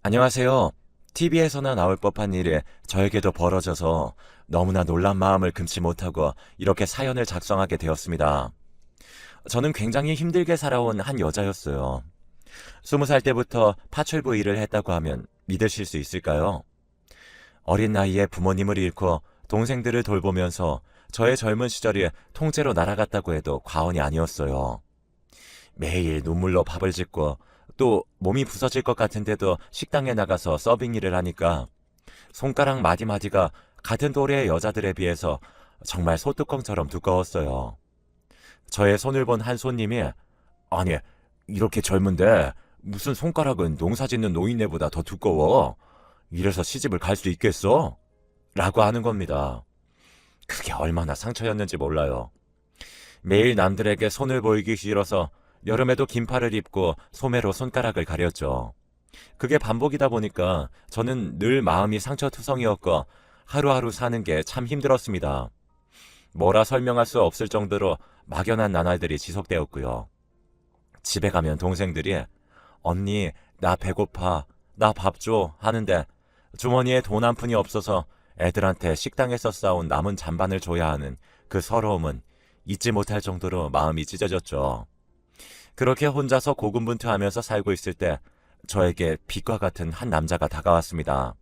안녕하세요. TV에서나 나올 법한 일이 저에게도 벌어져서 너무나 놀란 마음을 금치 못하고 이렇게 사연을 작성하게 되었습니다. 저는 굉장히 힘들게 살아온 한 여자였어요. 20살 때부터 파출부 일을 했다고 하면 믿으실 수 있을까요? 어린 나이에 부모님을 잃고 동생들을 돌보면서 저의 젊은 시절이 통째로 날아갔다고 해도 과언이 아니었어요. 매일 눈물로 밥을 짓고 또 몸이 부서질 것 같은데도 식당에 나가서 서빙 일을 하니까 손가락 마디마디가 같은 또래의 여자들에 비해서 정말 소뚜껑처럼 두꺼웠어요. 저의 손을 본 한 손님이 아니 이렇게 젊은데 무슨 손가락은 농사 짓는 노인네보다 더 두꺼워. 이래서 시집을 갈 수 있겠어? 라고 하는 겁니다. 그게 얼마나 상처였는지 몰라요. 매일 남들에게 손을 보이기 싫어서 여름에도 긴팔을 입고 소매로 손가락을 가렸죠. 그게 반복이다 보니까 저는 늘 마음이 상처투성이었고 하루하루 사는 게 참 힘들었습니다. 뭐라 설명할 수 없을 정도로 막연한 나날들이 지속되었고요. 집에 가면 동생들이 언니 나 배고파 나 밥 줘 하는데 주머니에 돈 한 푼이 없어서 애들한테 식당에서 싸온 남은 잔반을 줘야 하는 그 서러움은 잊지 못할 정도로 마음이 찢어졌죠. 그렇게 혼자서 고군분투하면서 살고 있을 때 저에게 빛과 같은 한 남자가 다가왔습니다.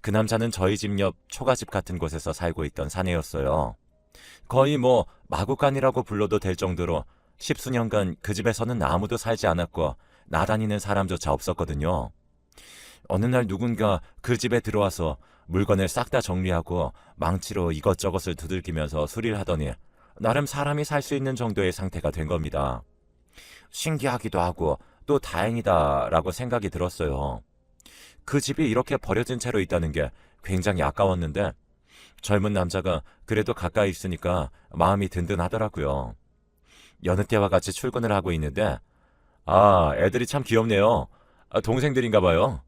그 남자는 저희 집 옆 초가집 같은 곳에서 살고 있던 사내였어요. 거의 마구간이라고 불러도 될 정도로 십수년간 그 집에서는 아무도 살지 않았고 나다니는 사람조차 없었거든요. 어느 날 누군가 그 집에 들어와서 물건을 싹 다 정리하고 망치로 이것저것을 두들기면서 수리를 하더니 나름 사람이 살 수 있는 정도의 상태가 된 겁니다. 신기하기도 하고 또 다행이다라고 생각이 들었어요. 그 집이 이렇게 버려진 채로 있다는 게 굉장히 아까웠는데 젊은 남자가 그래도 가까이 있으니까 마음이 든든하더라고요. 여느 때와 같이 출근을 하고 있는데 애들이 참 귀엽네요. 동생들인가 봐요.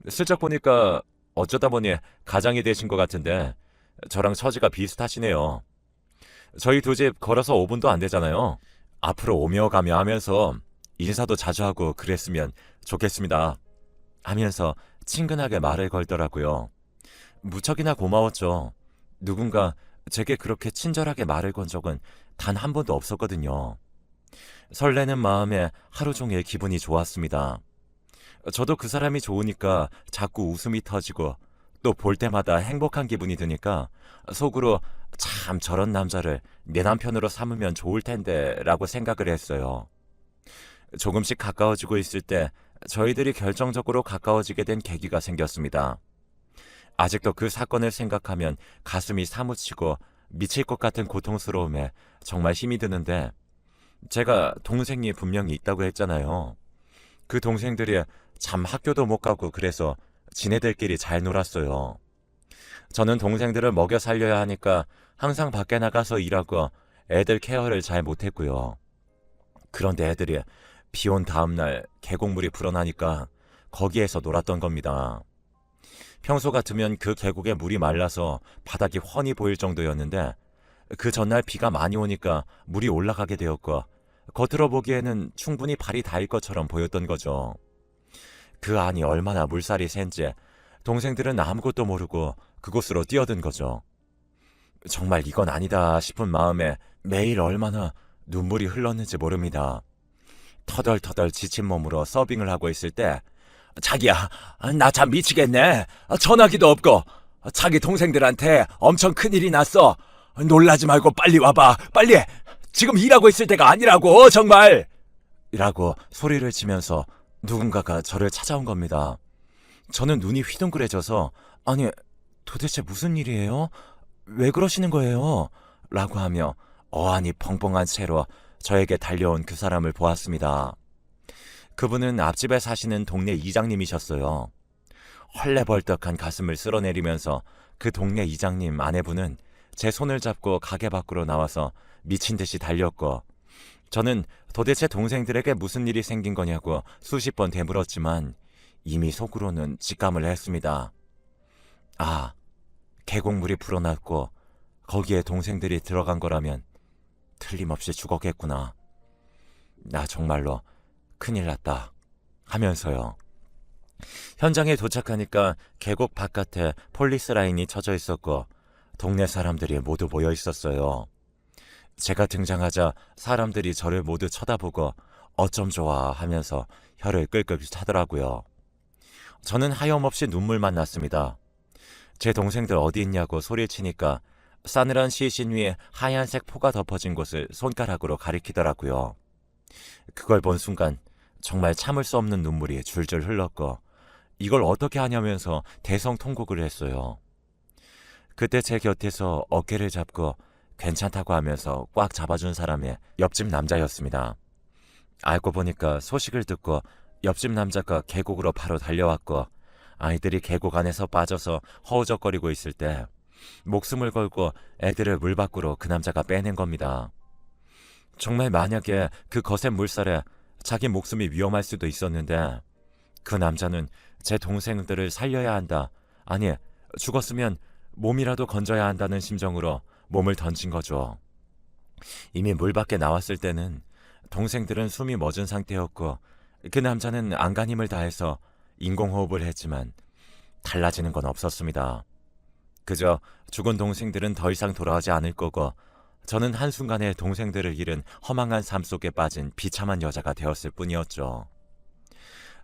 슬쩍 보니까 어쩌다 보니 가장이 되신 것 같은데 저랑 처지가 비슷하시네요. 저희 두 집 걸어서 5분도 안 되잖아요. 앞으로 오며 가며 하면서 인사도 자주 하고 그랬으면 좋겠습니다. 하면서 친근하게 말을 걸더라고요. 무척이나 고마웠죠. 누군가 제게 그렇게 친절하게 말을 건 적은 단 한 번도 없었거든요. 설레는 마음에 하루 종일 기분이 좋았습니다. 저도 그 사람이 좋으니까 자꾸 웃음이 터지고 또 볼 때마다 행복한 기분이 드니까 속으로 참 저런 남자를 내 남편으로 삼으면 좋을 텐데 라고 생각을 했어요. 조금씩 가까워지고 있을 때 저희들이 결정적으로 가까워지게 된 계기가 생겼습니다. 아직도 그 사건을 생각하면 가슴이 사무치고 미칠 것 같은 고통스러움에 정말 힘이 드는데 제가 동생이 분명히 있다고 했잖아요. 그 동생들이 참 학교도 못 가고 그래서 지네들끼리 잘 놀았어요. 저는 동생들을 먹여 살려야 하니까 항상 밖에 나가서 일하고 애들 케어를 잘 못했고요. 그런데 애들이 비 온 다음날 계곡물이 불어나니까 거기에서 놀았던 겁니다. 평소 같으면 그 계곡에 물이 말라서 바닥이 훤히 보일 정도였는데 그 전날 비가 많이 오니까 물이 올라가게 되었고 겉으로 보기에는 충분히 발이 닿을 것처럼 보였던 거죠. 그 안이 얼마나 물살이 센지 동생들은 아무것도 모르고 그곳으로 뛰어든 거죠. 정말 이건 아니다 싶은 마음에 매일 얼마나 눈물이 흘렀는지 모릅니다. 터덜터덜 지친 몸으로 서빙을 하고 있을 때 자기야, 나 참 미치겠네. 전화기도 없고 자기 동생들한테 엄청 큰일이 났어. 놀라지 말고 빨리 와봐. 빨리. 지금 일하고 있을 때가 아니라고 정말. 이라고 소리를 치면서 누군가가 저를 찾아온 겁니다. 저는 눈이 휘둥그레져서 아니 도대체 무슨 일이에요? 왜 그러시는 거예요? 라고 하며 어안이 벙벙한 채로 저에게 달려온 그 사람을 보았습니다. 그분은 앞집에 사시는 동네 이장님이셨어요. 헐레벌떡한 가슴을 쓸어내리면서 그 동네 이장님 아내분은 제 손을 잡고 가게 밖으로 나와서 미친 듯이 달렸고 저는 도대체 동생들에게 무슨 일이 생긴 거냐고 수십 번 되물었지만 이미 속으로는 직감을 했습니다. 계곡물이 불어났고 거기에 동생들이 들어간 거라면 틀림없이 죽었겠구나. 나 정말로 큰일 났다 하면서요. 현장에 도착하니까 계곡 바깥에 폴리스 라인이 쳐져 있었고 동네 사람들이 모두 모여 있었어요. 제가 등장하자 사람들이 저를 모두 쳐다보고 어쩜 좋아 하면서 혀를 끌끌 차더라고요. 저는 하염없이 눈물만 났습니다. 제 동생들 어디 있냐고 소리치니까 싸늘한 시신 위에 하얀색 포가 덮어진 곳을 손가락으로 가리키더라고요. 그걸 본 순간 정말 참을 수 없는 눈물이 줄줄 흘렀고 이걸 어떻게 하냐면서 대성통곡을 했어요. 그때 제 곁에서 어깨를 잡고 괜찮다고 하면서 꽉 잡아준 사람이 옆집 남자였습니다. 알고 보니까 소식을 듣고 옆집 남자가 계곡으로 바로 달려왔고 아이들이 계곡 안에서 빠져서 허우적거리고 있을 때 목숨을 걸고 애들을 물 밖으로 그 남자가 빼낸 겁니다. 정말 만약에 그 거센 물살에 자기 목숨이 위험할 수도 있었는데 그 남자는 제 동생들을 살려야 한다. 아니, 죽었으면 몸이라도 건져야 한다는 심정으로 몸을 던진 거죠. 이미 물 밖에 나왔을 때는 동생들은 숨이 멎은 상태였고 그 남자는 안간 힘을 다해서 인공호흡을 했지만 달라지는 건 없었습니다. 그저 죽은 동생들은 더 이상 돌아오지 않을 거고 저는 한순간에 동생들을 잃은 허망한 삶 속에 빠진 비참한 여자가 되었을 뿐이었죠.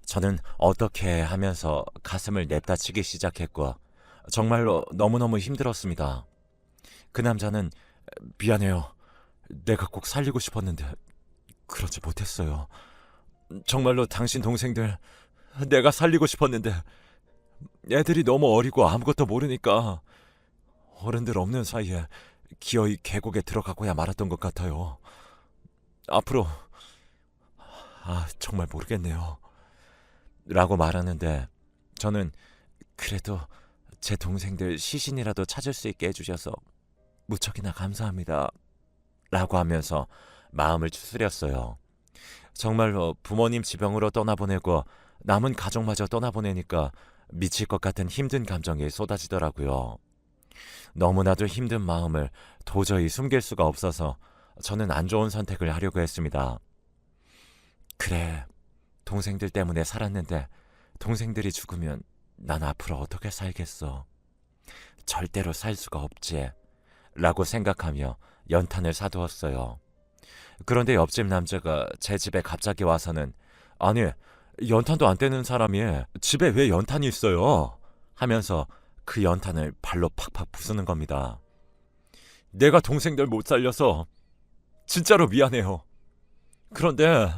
저는 어떻게 하면서 가슴을 냅다치기 시작했고 정말로 너무너무 힘들었습니다. 그 남자는 미안해요. 내가 꼭 살리고 싶었는데 그러지 못했어요. 정말로 당신 동생들 내가 살리고 싶었는데 애들이 너무 어리고 아무것도 모르니까 어른들 없는 사이에 기어이 계곡에 들어가고야 말았던 것 같아요. 앞으로 정말 모르겠네요. 라고 말하는데 저는 그래도 제 동생들 시신이라도 찾을 수 있게 해주셔서 무척이나 감사합니다. 라고 하면서 마음을 추스렸어요. 정말로 부모님 지병으로 떠나보내고 남은 가족마저 떠나보내니까 미칠 것 같은 힘든 감정이 쏟아지더라고요. 너무나도 힘든 마음을 도저히 숨길 수가 없어서 저는 안 좋은 선택을 하려고 했습니다. 그래, 동생들 때문에 살았는데 동생들이 죽으면 난 앞으로 어떻게 살겠어. 절대로 살 수가 없지. 라고 생각하며 연탄을 사두었어요. 그런데 옆집 남자가 제 집에 갑자기 와서는 아니, 연탄도 안 떼는 사람이 집에 왜 연탄이 있어요? 하면서 그 연탄을 발로 팍팍 부수는 겁니다. 내가 동생들 못 살려서 진짜로 미안해요. 그런데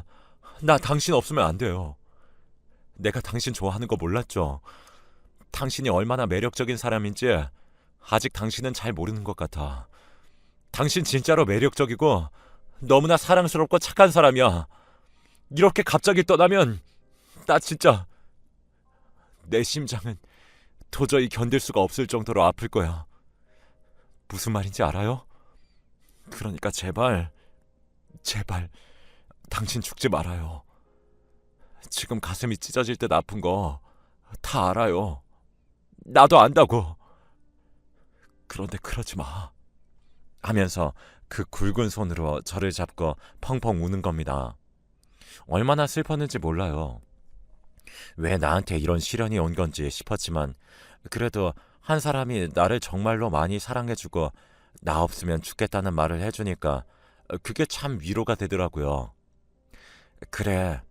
나 당신 없으면 안 돼요. 내가 당신 좋아하는 거 몰랐죠? 당신이 얼마나 매력적인 사람인지 아직 당신은 잘 모르는 것 같아. 당신 진짜로 매력적이고 너무나 사랑스럽고 착한 사람이야. 이렇게 갑자기 떠나면 나 진짜 내 심장은 도저히 견딜 수가 없을 정도로 아플 거야. 무슨 말인지 알아요? 그러니까 제발 당신 죽지 말아요. 지금 가슴이 찢어질 듯 아픈 거 다 알아요. 나도 안다고. 그런데 그러지 마. 하면서 그 굵은 손으로 저를 잡고 펑펑 우는 겁니다. 얼마나 슬펐는지 몰라요. 왜 나한테 이런 시련이 온 건지 싶었지만 그래도 한 사람이 나를 정말로 많이 사랑해주고 나 없으면 죽겠다는 말을 해주니까 그게 참 위로가 되더라고요. 그래,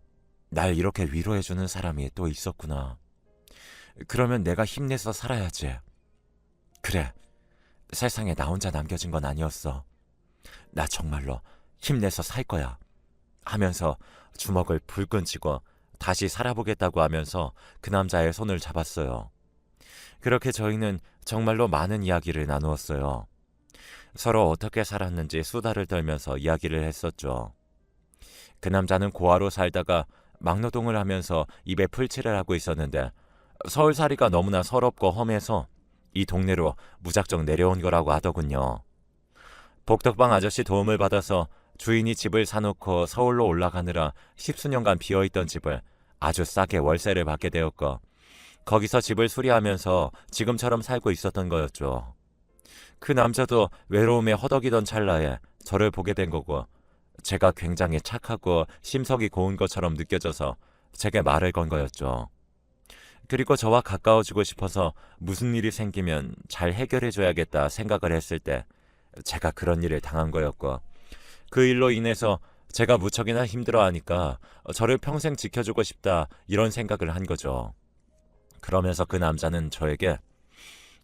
날 이렇게 위로해주는 사람이 또 있었구나. 그러면 내가 힘내서 살아야지. 그래, 세상에 나 혼자 남겨진 건 아니었어. 나 정말로 힘내서 살 거야. 하면서 주먹을 불끈 쥐고 다시 살아보겠다고 하면서 그 남자의 손을 잡았어요. 그렇게 저희는 정말로 많은 이야기를 나누었어요. 서로 어떻게 살았는지 수다를 떨면서 이야기를 했었죠. 그 남자는 고아로 살다가 막노동을 하면서 입에 풀칠을 하고 있었는데 서울살이가 너무나 서럽고 험해서 이 동네로 무작정 내려온 거라고 하더군요. 복덕방 아저씨 도움을 받아서 주인이 집을 사놓고 서울로 올라가느라 10수년간 비어있던 집을 아주 싸게 월세를 받게 되었고 거기서 집을 수리하면서 지금처럼 살고 있었던 거였죠. 그 남자도 외로움에 허덕이던 찰나에 저를 보게 된 거고 제가 굉장히 착하고 심성이 고운 것처럼 느껴져서 제게 말을 건 거였죠. 그리고 저와 가까워지고 싶어서 무슨 일이 생기면 잘 해결해줘야겠다 생각을 했을 때 제가 그런 일을 당한 거였고, 그 일로 인해서 제가 무척이나 힘들어하니까 저를 평생 지켜주고 싶다 이런 생각을 한 거죠. 그러면서 그 남자는 저에게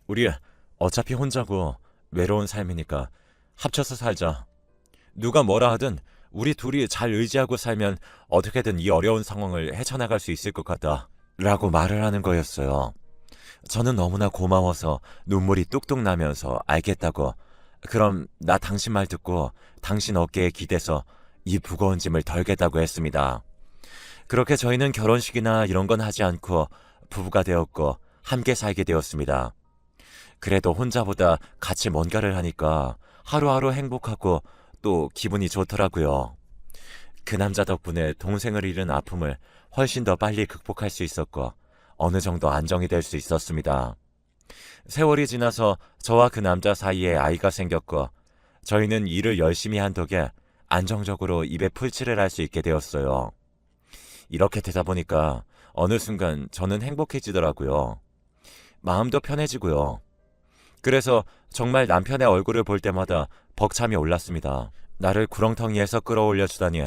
우리 어차피 혼자고 외로운 삶이니까 합쳐서 살자. 누가 뭐라 하든 우리 둘이 잘 의지하고 살면 어떻게든 이 어려운 상황을 헤쳐나갈 수 있을 것 같다 라고 말을 하는 거였어요. 저는 너무나 고마워서 눈물이 뚝뚝 나면서 알겠다고, 그럼 나 당신 말 듣고 당신 어깨에 기대서 이 무거운 짐을 덜겠다고 했습니다. 그렇게 저희는 결혼식이나 이런 건 하지 않고 부부가 되었고 함께 살게 되었습니다. 그래도 혼자보다 같이 뭔가를 하니까 하루하루 행복하고 또 기분이 좋더라고요. 그 남자 덕분에 동생을 잃은 아픔을 훨씬 더 빨리 극복할 수 있었고 어느 정도 안정이 될 수 있었습니다. 세월이 지나서 저와 그 남자 사이에 아이가 생겼고 저희는 일을 열심히 한 덕에 안정적으로 입에 풀칠을 할 수 있게 되었어요. 이렇게 되다 보니까 어느 순간 저는 행복해지더라고요. 마음도 편해지고요. 그래서 정말 남편의 얼굴을 볼 때마다 벅참이 올랐습니다. 나를 구렁텅이에서 끌어올려 주다니,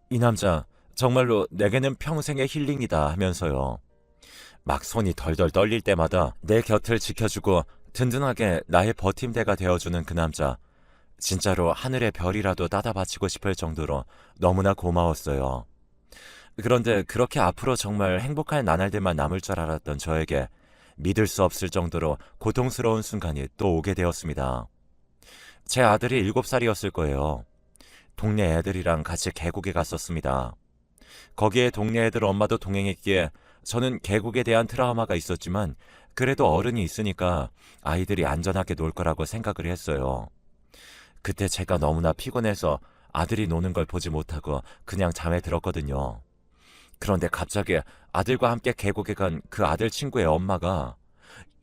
이 남자 정말로 내게는 평생의 힐링이다 하면서요. 막 손이 덜덜 떨릴 때마다 내 곁을 지켜주고 든든하게 나의 버팀대가 되어주는 그 남자, 진짜로 하늘의 별이라도 따다 바치고 싶을 정도로 너무나 고마웠어요. 그런데 그렇게 앞으로 정말 행복할 나날들만 남을 줄 알았던 저에게 믿을 수 없을 정도로 고통스러운 순간이 또 오게 되었습니다. 제 아들이 7살이었을 거예요. 동네 애들이랑 같이 계곡에 갔었습니다. 거기에 동네 애들 엄마도 동행했기에 저는 계곡에 대한 트라우마가 있었지만 그래도 어른이 있으니까 아이들이 안전하게 놀 거라고 생각을 했어요. 그때 제가 너무나 피곤해서 아들이 노는 걸 보지 못하고 그냥 잠에 들었거든요. 그런데 갑자기 아들과 함께 계곡에 간 그 아들 친구의 엄마가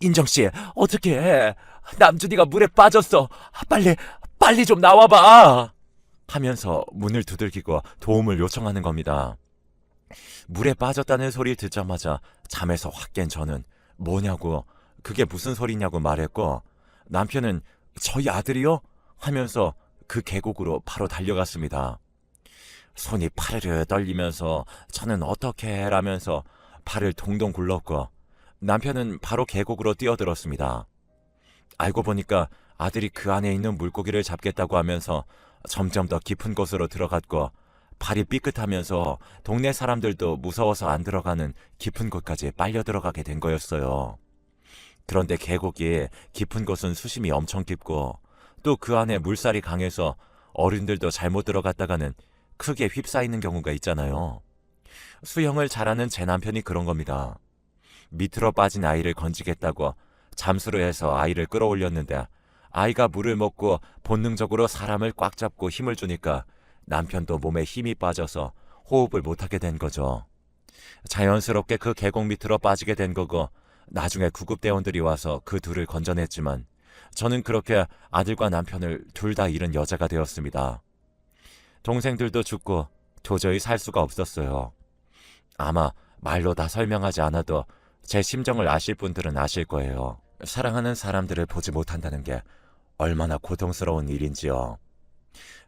인정씨, 어떻게 해? 남준이가 물에 빠졌어. 빨리 좀 나와봐 하면서 문을 두들기고 도움을 요청하는 겁니다. 물에 빠졌다는 소리 듣자마자 잠에서 확 깬 저는 뭐냐고, 그게 무슨 소리냐고 말했고, 남편은 저희 아들이요? 하면서 그 계곡으로 바로 달려갔습니다. 손이 파르르 떨리면서 저는 어떻게 해라면서 발을 동동 굴렀고 남편은 바로 계곡으로 뛰어들었습니다. 알고 보니까 아들이 그 안에 있는 물고기를 잡겠다고 하면서 점점 더 깊은 곳으로 들어갔고 발이 삐끗하면서 동네 사람들도 무서워서 안 들어가는 깊은 곳까지 빨려 들어가게 된 거였어요. 그런데 계곡이 깊은 곳은 수심이 엄청 깊고 또 그 안에 물살이 강해서 어른들도 잘못 들어갔다가는 크게 휩싸이는 경우가 있잖아요. 수영을 잘하는 제 남편이 그런 겁니다. 밑으로 빠진 아이를 건지겠다고 잠수를 해서 아이를 끌어올렸는데 아이가 물을 먹고 본능적으로 사람을 꽉 잡고 힘을 주니까 남편도 몸에 힘이 빠져서 호흡을 못하게 된 거죠. 자연스럽게 그 계곡 밑으로 빠지게 된 거고 나중에 구급대원들이 와서 그 둘을 건져냈지만 저는 그렇게 아들과 남편을 둘 다 잃은 여자가 되었습니다. 동생들도 죽고 도저히 살 수가 없었어요. 아마 말로 다 설명하지 않아도 제 심정을 아실 분들은 아실 거예요. 사랑하는 사람들을 보지 못한다는 게 얼마나 고통스러운 일인지요.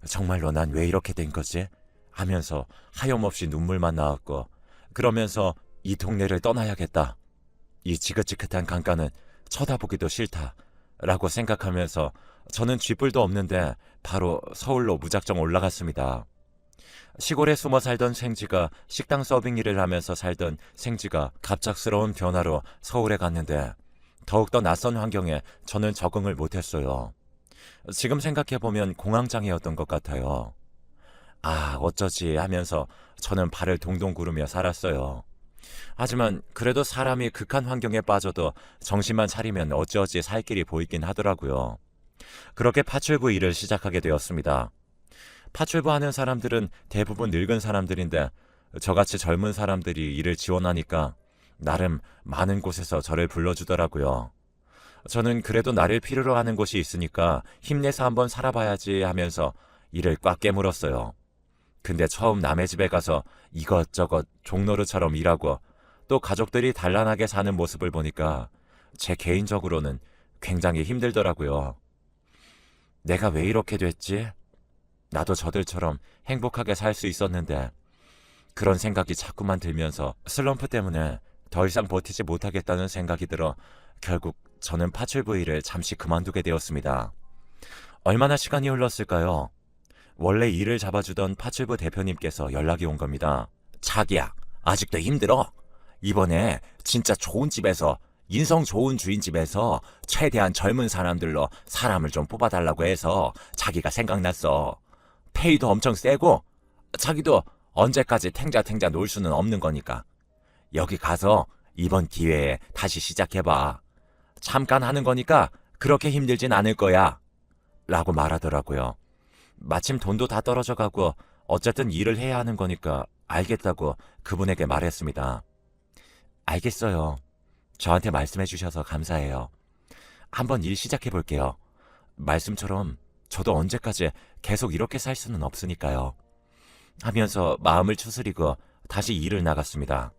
정말로 난 왜 이렇게 된 거지? 하면서 하염없이 눈물만 나왔고 그러면서 이 동네를 떠나야겠다. 이 지긋지긋한 강가는 쳐다보기도 싫다. 라고 생각하면서 저는 쥐뿔도 없는데 바로 서울로 무작정 올라갔습니다. 시골에 숨어 살던 생지가 식당 서빙 일을 하면서 살던 생지가 갑작스러운 변화로 서울에 갔는데 더욱더 낯선 환경에 저는 적응을 못했어요. 지금 생각해보면 공황장애였던 것 같아요. 아, 어쩌지 하면서 저는 발을 동동 구르며 살았어요. 하지만 그래도 사람이 극한 환경에 빠져도 정신만 차리면 어찌어찌 살 길이 보이긴 하더라고요. 그렇게 파출부 일을 시작하게 되었습니다. 파출부 하는 사람들은 대부분 늙은 사람들인데 저같이 젊은 사람들이 일을 지원하니까 나름 많은 곳에서 저를 불러주더라고요. 저는 그래도 나를 필요로 하는 곳이 있으니까 힘내서 한번 살아봐야지 하면서 일을 꽉 깨물었어요. 근데 처음 남의 집에 가서 이것저것 종노릇처럼 일하고 또 가족들이 단란하게 사는 모습을 보니까 제 개인적으로는 굉장히 힘들더라고요. 내가 왜 이렇게 됐지? 나도 저들처럼 행복하게 살 수 있었는데 그런 생각이 자꾸만 들면서 슬럼프 때문에 더 이상 버티지 못하겠다는 생각이 들어 결국 저는 파출부일을 잠시 그만두게 되었습니다. 얼마나 시간이 흘렀을까요? 원래 일을 잡아주던 파출부 대표님께서 연락이 온 겁니다. 자기야, 아직도 힘들어? 이번에 진짜 좋은 집에서, 인성 좋은 주인집에서 최대한 젊은 사람들로 사람을 좀 뽑아달라고 해서 자기가 생각났어. 페이도 엄청 세고 자기도 언제까지 탱자탱자 놀 수는 없는 거니까 여기 가서 이번 기회에 다시 시작해봐. 잠깐 하는 거니까 그렇게 힘들진 않을 거야. 라고 말하더라고요. 마침 돈도 다 떨어져 가고 어쨌든 일을 해야 하는 거니까 알겠다고 그분에게 말했습니다. 알겠어요. 저한테 말씀해 주셔서 감사해요. 한번 일 시작해 볼게요. 말씀처럼 저도 언제까지 계속 이렇게 살 수는 없으니까요. 하면서 마음을 추스리고 다시 일을 나갔습니다.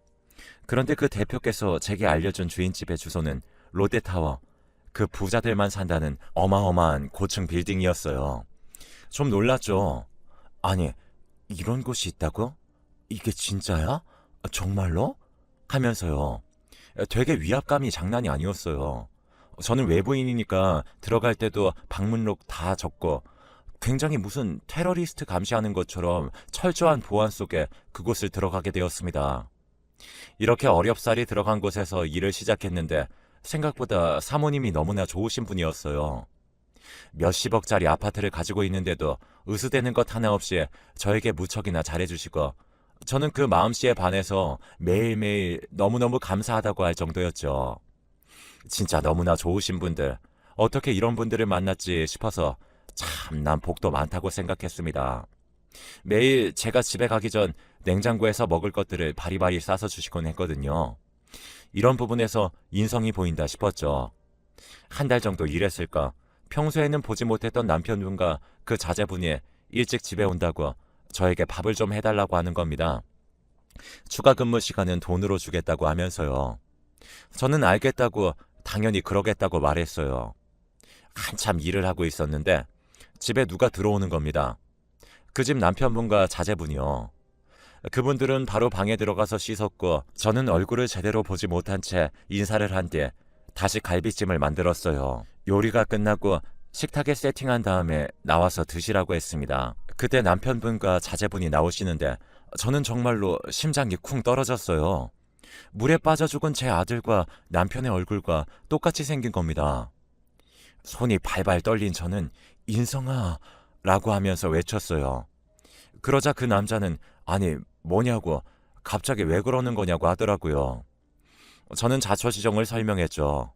그런데 그 대표께서 제게 알려준 주인집의 주소는 롯데타워, 그 부자들만 산다는 어마어마한 고층 빌딩이었어요. 좀 놀랐죠. 아니, 이런 곳이 있다고? 이게 진짜야? 정말로? 하면서요. 되게 위압감이 장난이 아니었어요. 저는 외부인이니까 들어갈 때도 방문록 다 적고 굉장히 무슨 테러리스트 감시하는 것처럼 철저한 보안 속에 그곳을 들어가게 되었습니다. 이렇게 어렵사리 들어간 곳에서 일을 시작했는데 생각보다 사모님이 너무나 좋으신 분이었어요. 몇십억짜리 아파트를 가지고 있는데도 으스대는 것 하나 없이 저에게 무척이나 잘해주시고 저는 그 마음씨에 반해서 매일매일 너무너무 감사하다고 할 정도였죠. 진짜 너무나 좋으신 분들, 어떻게 이런 분들을 만났지 싶어서 참 난 복도 많다고 생각했습니다. 매일 제가 집에 가기 전 냉장고에서 먹을 것들을 바리바리 싸서 주시곤 했거든요. 이런 부분에서 인성이 보인다 싶었죠. 한 달 정도 일했을까 평소에는 보지 못했던 남편분과 그 자제분이 일찍 집에 온다고 저에게 밥을 좀 해달라고 하는 겁니다. 추가 근무 시간은 돈으로 주겠다고 하면서요. 저는 알겠다고 당연히 그러겠다고 말했어요. 한참 일을 하고 있었는데 집에 누가 들어오는 겁니다. 그 집 남편분과 자제분이요. 그분들은 바로 방에 들어가서 씻었고 저는 얼굴을 제대로 보지 못한 채 인사를 한 뒤 다시 갈비찜을 만들었어요. 요리가 끝나고 식탁에 세팅한 다음에 나와서 드시라고 했습니다. 그때 남편분과 자제분이 나오시는데 저는 정말로 심장이 쿵 떨어졌어요. 물에 빠져 죽은 제 아들과 남편의 얼굴과 똑같이 생긴 겁니다. 손이 발발 떨린 저는 인성아 라고 하면서 외쳤어요. 그러자 그 남자는 아니 뭐냐고 갑자기 왜 그러는 거냐고 하더라고요. 저는 자초지종을 설명했죠.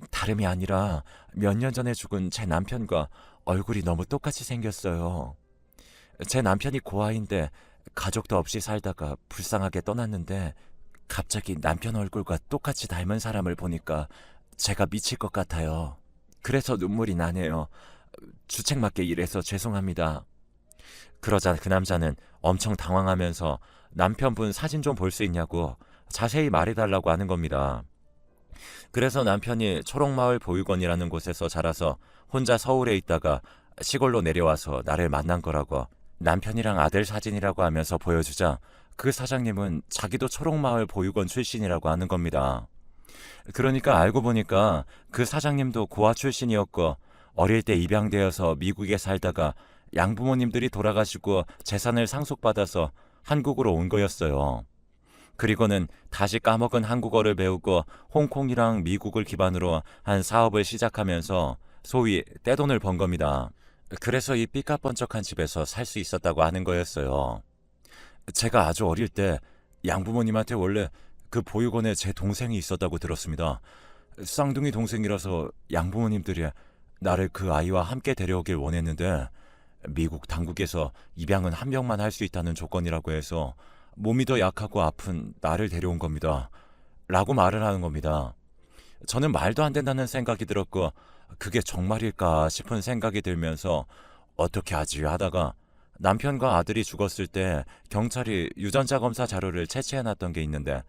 다름이 아니라 몇 년 전에 죽은 제 남편과 얼굴이 너무 똑같이 생겼어요. 제 남편이 고아인데 가족도 없이 살다가 불쌍하게 떠났는데 갑자기 남편 얼굴과 똑같이 닮은 사람을 보니까 제가 미칠 것 같아요. 그래서 눈물이 나네요. 주책맞게 일해서 죄송합니다. 그러자 그 남자는 엄청 당황하면서 남편분 사진 좀 볼 수 있냐고 자세히 말해달라고 하는 겁니다. 그래서 남편이 초록마을 보육원이라는 곳에서 자라서 혼자 서울에 있다가 시골로 내려와서 나를 만난 거라고 남편이랑 아들 사진이라고 하면서 보여주자 그 사장님은 자기도 초록마을 보육원 출신이라고 하는 겁니다. 그러니까 알고 보니까 그 사장님도 고아 출신이었고 어릴 때 입양되어서 미국에 살다가 양부모님들이 돌아가시고 재산을 상속받아서 한국으로 온 거였어요. 그리고는 다시 까먹은 한국어를 배우고 홍콩이랑 미국을 기반으로 한 사업을 시작하면서 소위 떼돈을 번 겁니다. 그래서 이 삐까뻔쩍한 집에서 살 수 있었다고 하는 거였어요. 제가 아주 어릴 때 양부모님한테 원래 그 보육원에 제 동생이 있었다고 들었습니다. 쌍둥이 동생이라서 양부모님들이 나를 그 아이와 함께 데려오길 원했는데 미국 당국에서 입양은 한 명만 할 수 있다는 조건이라고 해서 몸이 더 약하고 아픈 나를 데려온 겁니다. 라고 말을 하는 겁니다. 저는 말도 안 된다는 생각이 들었고 그게 정말일까 싶은 생각이 들면서 어떻게 하지 하다가 남편과 아들이 죽었을 때 경찰이 유전자 검사 자료를 채취해놨던 게 있는데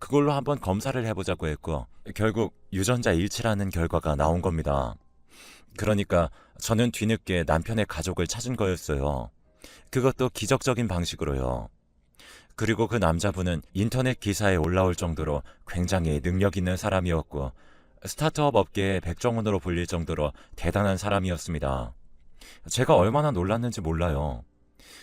그걸로 한번 검사를 해보자고 했고 결국 유전자 일치라는 결과가 나온 겁니다. 그러니까 저는 뒤늦게 남편의 가족을 찾은 거였어요. 그것도 기적적인 방식으로요. 그리고 그 남자분은 인터넷 기사에 올라올 정도로 굉장히 능력 있는 사람이었고 스타트업 업계의 백종원으로 불릴 정도로 대단한 사람이었습니다. 제가 얼마나 놀랐는지 몰라요.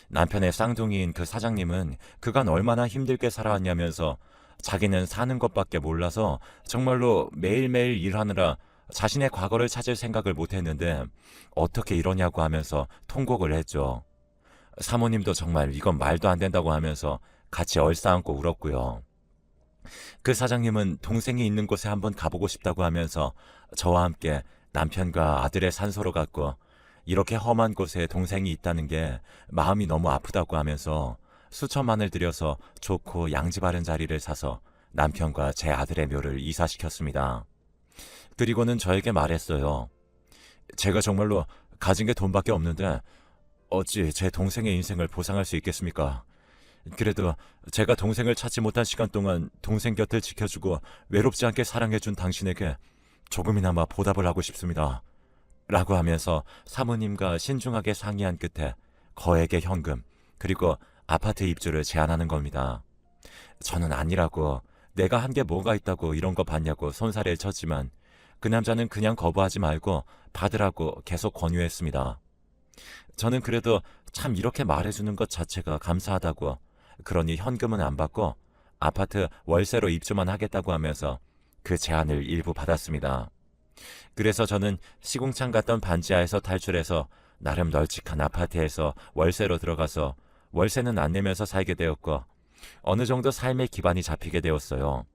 남편의 쌍둥이인 그 사장님은 그간 얼마나 힘들게 살아왔냐면서 자기는 사는 것밖에 몰라서 정말로 매일매일 일하느라 자신의 과거를 찾을 생각을 못했는데 어떻게 이러냐고 하면서 통곡을 했죠. 사모님도 정말 이건 말도 안 된다고 하면서 같이 얼싸안고 울었고요. 그 사장님은 동생이 있는 곳에 한번 가보고 싶다고 하면서 저와 함께 남편과 아들의 산소로 갔고 이렇게 험한 곳에 동생이 있다는 게 마음이 너무 아프다고 하면서 수천만을 들여서 좋고 양지 바른 자리를 사서 남편과 제 아들의 묘를 이사시켰습니다. 그리고는 저에게 말했어요. 제가 정말로 가진 게 돈밖에 없는데 어찌 제 동생의 인생을 보상할 수 있겠습니까? 그래도 제가 동생을 찾지 못한 시간 동안 동생 곁을 지켜주고 외롭지 않게 사랑해준 당신에게 조금이나마 보답을 하고 싶습니다. 라고 하면서 사모님과 신중하게 상의한 끝에 거액의 현금 그리고 아파트 입주를 제안하는 겁니다. 저는 아니라고 내가 한 게 뭐가 있다고 이런 거 받냐고 손사래를 쳤지만 그 남자는 그냥 거부하지 말고 받으라고 계속 권유했습니다. 저는 그래도 참 이렇게 말해주는 것 자체가 감사하다고 그러니 현금은 안 받고 아파트 월세로 입주만 하겠다고 하면서 그 제안을 일부 받았습니다. 그래서 저는 시궁창 같던 반지하에서 탈출해서 나름 널찍한 아파트에서 월세로 들어가서 월세는 안 내면서 살게 되었고 어느 정도 삶의 기반이 잡히게 되었어요.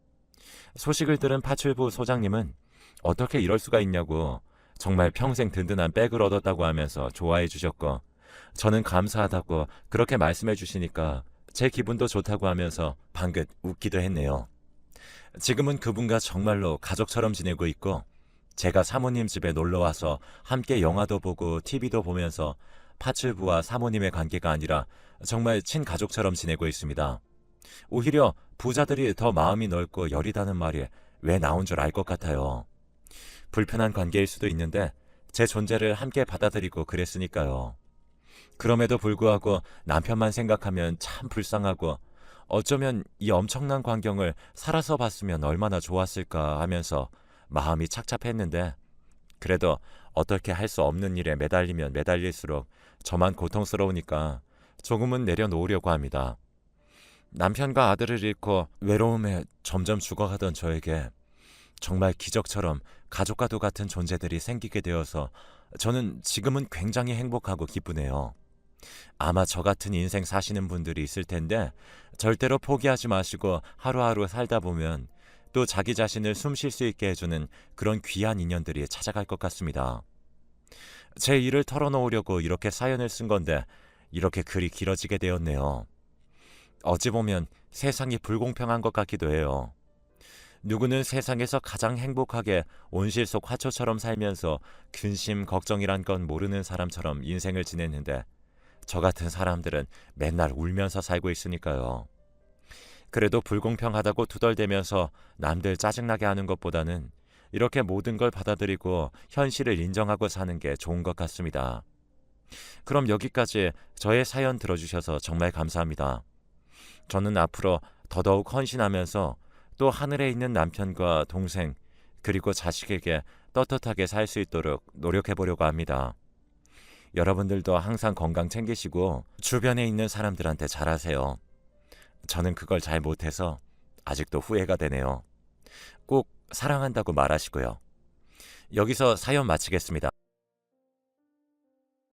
소식을 들은 파출부 소장님은 어떻게 이럴 수가 있냐고 정말 평생 든든한 백을 얻었다고 하면서 좋아해 주셨고 저는 감사하다고 그렇게 말씀해 주시니까 제 기분도 좋다고 하면서 방긋 웃기도 했네요. 지금은 그분과 정말로 가족처럼 지내고 있고 제가 사모님 집에 놀러와서 함께 영화도 보고 TV도 보면서 파출부와 사모님의 관계가 아니라 정말 친가족처럼 지내고 있습니다. 오히려 부자들이 더 마음이 넓고 여리다는 말이 왜 나온 줄 알 것 같아요. 불편한 관계일 수도 있는데 제 존재를 함께 받아들이고 그랬으니까요. 그럼에도 불구하고 남편만 생각하면 참 불쌍하고 어쩌면 이 엄청난 광경을 살아서 봤으면 얼마나 좋았을까 하면서 마음이 착잡했는데 그래도 어떻게 할 수 없는 일에 매달리면 매달릴수록 저만 고통스러우니까 조금은 내려놓으려고 합니다. 남편과 아들을 잃고 외로움에 점점 죽어가던 저에게 정말 기적처럼 가족과도 같은 존재들이 생기게 되어서 저는 지금은 굉장히 행복하고 기쁘네요. 아마 저 같은 인생 사시는 분들이 있을 텐데 절대로 포기하지 마시고 하루하루 살다 보면 또 자기 자신을 숨 쉴 수 있게 해주는 그런 귀한 인연들이 찾아갈 것 같습니다. 제 일을 털어놓으려고 이렇게 사연을 쓴 건데 이렇게 글이 길어지게 되었네요. 어찌 보면 세상이 불공평한 것 같기도 해요. 누구는 세상에서 가장 행복하게 온실 속 화초처럼 살면서 근심, 걱정이란 건 모르는 사람처럼 인생을 지냈는데 저 같은 사람들은 맨날 울면서 살고 있으니까요. 그래도 불공평하다고 투덜대면서 남들 짜증나게 하는 것보다는 이렇게 모든 걸 받아들이고 현실을 인정하고 사는 게 좋은 것 같습니다. 그럼 여기까지 저의 사연 들어주셔서 정말 감사합니다. 저는 앞으로 더더욱 헌신하면서 또 하늘에 있는 남편과 동생 그리고 자식에게 떳떳하게 살 수 있도록 노력해 보려고 합니다. 여러분들도 항상 건강 챙기시고 주변에 있는 사람들한테 잘하세요. 저는 그걸 잘 못해서 아직도 후회가 되네요. 꼭 사랑한다고 말하시고요. 여기서 사연 마치겠습니다.